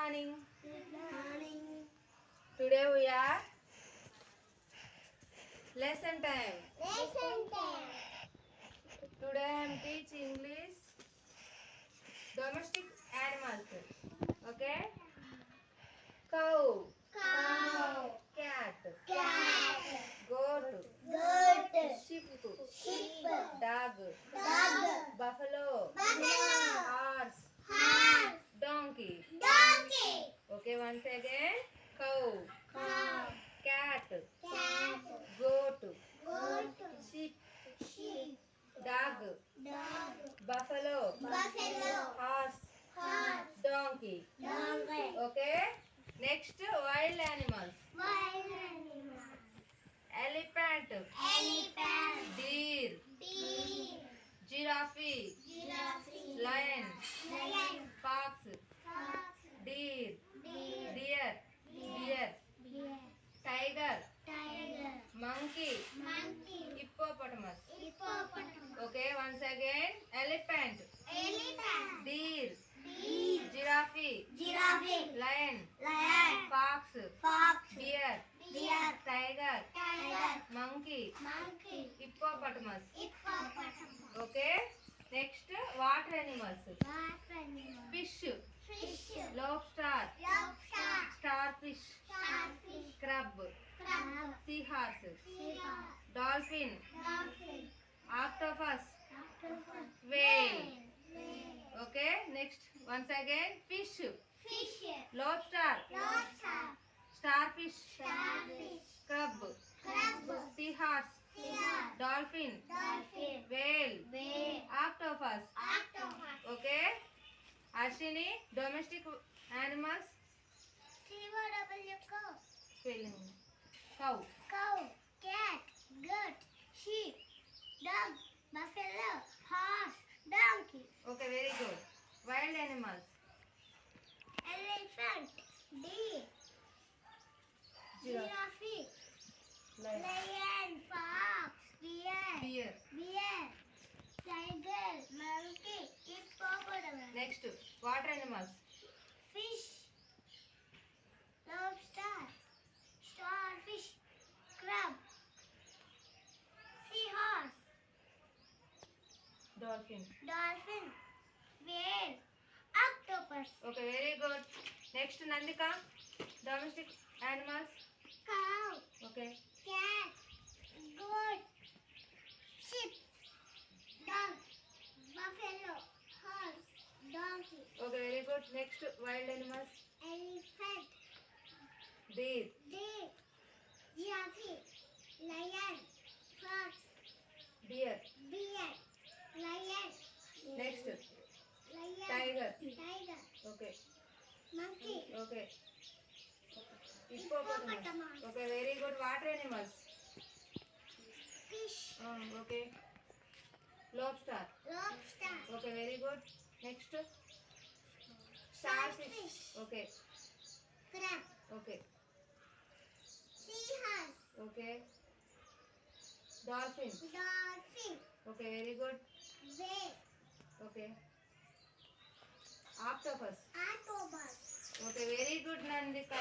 morning. Good morning. Today we are lesson time. Lesson time. Today I am teaching English domestic animals. Okay? Cow, Cow. cat, Cat. goat, Goat. sheep, Sheep. dog, Dog. buffalo, Buffalo. horse, Horse. donkey. Donkey. Okay, once again. Cow, Cow. cat, Cat. goat, Goat. sheep, Sheep. dog, Dog. buffalo, Buffalo. horse, Horse. donkey. Donkey. Okay. Next, wild animals. Wild animal. Elephant, Elephant. deer, Deer. giraffe, Giraffe. lion, Lion. fox, Fox. deer, Deer. deer, deer, Deer. tiger, Tiger. monkey, Monkey. hippopotamus. Hippopotamus. Okay, once again. Elephant, Elephant. deer, Deer. giraffe, Giraffe. lion, Lion. fox, Fox. deer, Deer. tiger, Tiger. monkey, Monkey. hippopotamus. Hippopotamus. Okay. Next, water animals. Water animal. Fish, Fish. lobster, Lobster. starfish, Starfish. crab, Crab. seahorse, Seahorse. dolphin, Dolphin. octopus, Octopus. whale. Whale. Okay. Next, once again. Fish, Fish. lobster, Lobster. starfish, Starfish. crab, Crab. seahorse, Seahorse. dolphin, Dolphin. whale, Whale. octopus. Octopus. Okay. Ashini, domestic animals. C-O-W-Cow. Spelling. Cow, Cow. Cat. Goat. Sheep. Dog. Buffalo. Horse. Donkey. okay, very good. Wild animals. Elephant. Deer. Giraffe. Lion, Lion. Fox. Deer. deer. Bear. Tiger. Monkey. Hippopotamus. Next, water animals. Fish. Lobster. Starfish. Crab. Seahorse. Dolphin. Dolphin. Whale. Octopus. Okay, very good. Next, Nandika, domestic animals. Cow. Okay, Cat. Goat. Sheep. Dog. Buffalo. Horse. Donkey. okay, very good. Next, wild animals. Elephant. Deer, Deer. Giraffe. Lion. Fox. deer. Bear. Lion. Next, Lion. tiger. Tiger. Okay, Monkey. okay. Hippopotamus. Okay, very good. Water animals. Fish. Okay. Lobster. Lobster. Okay, very good. Next, starfish. Starfish. Okay, Crab. okay, Seahorse. okay. Dolphin. Dolphin. Okay, very good. Whale. Okay. Octopus. Octopus. Okay, very good, Nandika.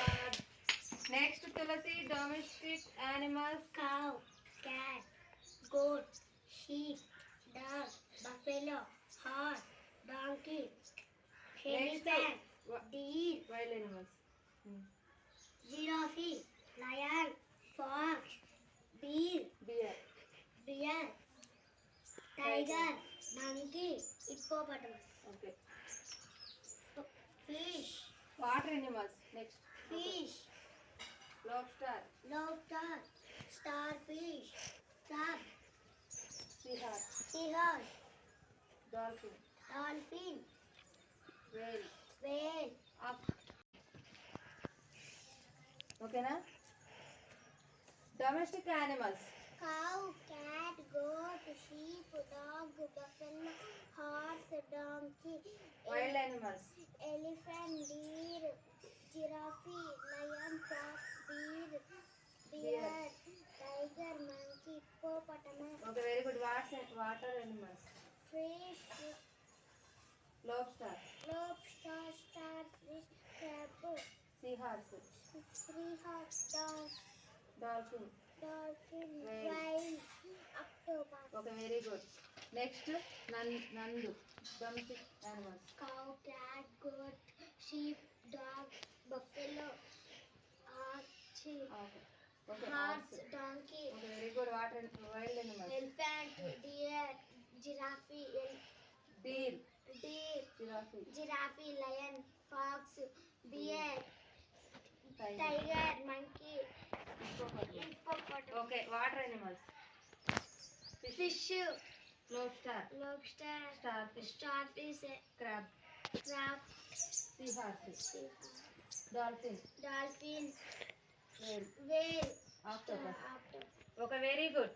Next, Tulasi, domestic animals. Cow. Cat. Goat. Sheep. Dog. Buffalo. Horse. Donkey. Next, Elephant. wi- Deer. wild animals. Giraffe. Lion. Fox. Bear. Deer. Bear. Tiger. Monkey. Hippopotamus. Okay. Fish. Water animals. Next. Fish. Lobster. Lobster. Starfish. Crab. Seahorse. Seahorse. Dolphin. Dolphin. Whale. Whale. ఓకేనా domestic animals. Cow. Cat. Goat. Sheep. Dog. Buffalo. Horse. Donkey. Wild animals. Elephant. Deer. Giraffe. Lion. Fox. Bear. Deer. Bear. Tiger. Monkey. Hippopotamus. Okay, very good. Water animals. Fish. Lobster. Lobster. Starfish. Crab. Seahorse, seahorse, dolphin. dolphin, Whale. whale, octopus, okay, very good. Next Nandu, domestic animals. cow, cat, goat, sheep, dog, buffalo, sheep, okay okay, horse, donkey, okay, very good. Water wild animals. elephant, deer, giraffe, deer, deer, giraffe, giraffe, lion, fox, bear, tiger, tiger, monkey, hippopotamus. hippopotamus, okay, water animals. fish, lobster, lobster, starfish, starfish, crab, crab, seahorse, seahorse, dolphin, dolphin, whale, whale, octopus. octopus. Okay, very good.